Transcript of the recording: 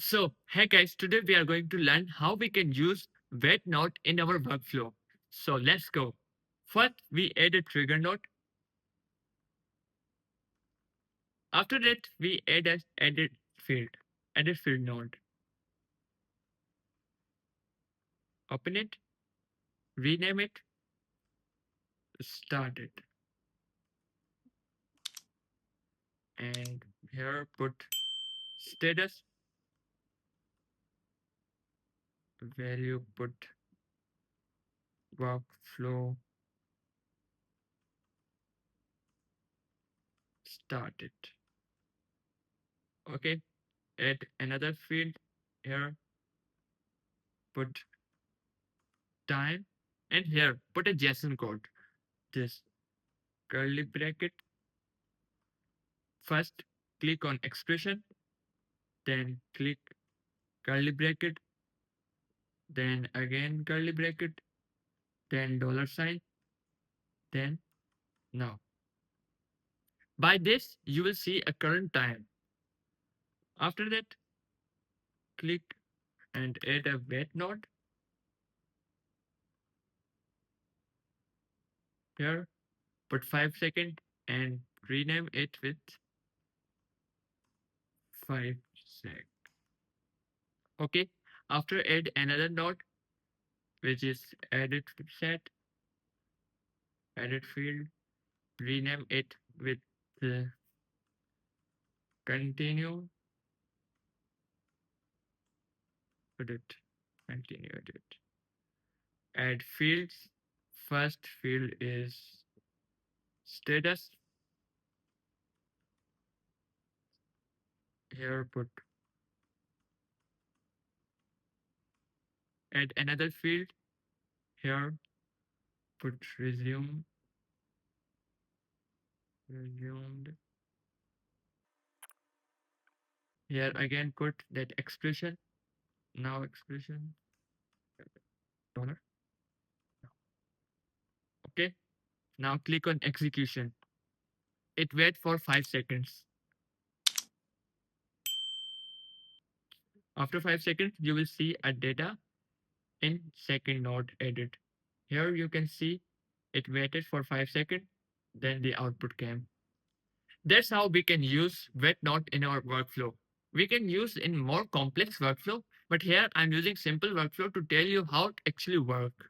So, hey guys, today we are going to learn how we can use wait not in our workflow. So let's go. First, we add a trigger node. After that, we add a edit field node. Open it, rename it, start it, and here put status value, put workflow started. Okay, add another field here, put time, and here put a JSON code. This curly bracket. First, click on expression, then click curly bracket, then again curly bracket, then dollar sign, then now. By this, you will see a current time. After that, click and add a wait node here, put 5 seconds and rename it with 5 sec. Okay, after add another node, which is edit set, edit field, rename it with continue, put it, continue edit. Add fields. First field is status. Here put add another field. Here put resumed. Here again put that expression. Now expression dollar. Okay. Now click on execution. It wait for 5 seconds. After 5 seconds, you will see a data in second node edit. Here you can see it waited for 5 seconds, then the output came. That's how we can use wait not in our workflow. We can use in more complex workflow, but here I'm using simple workflow to tell you how it actually work.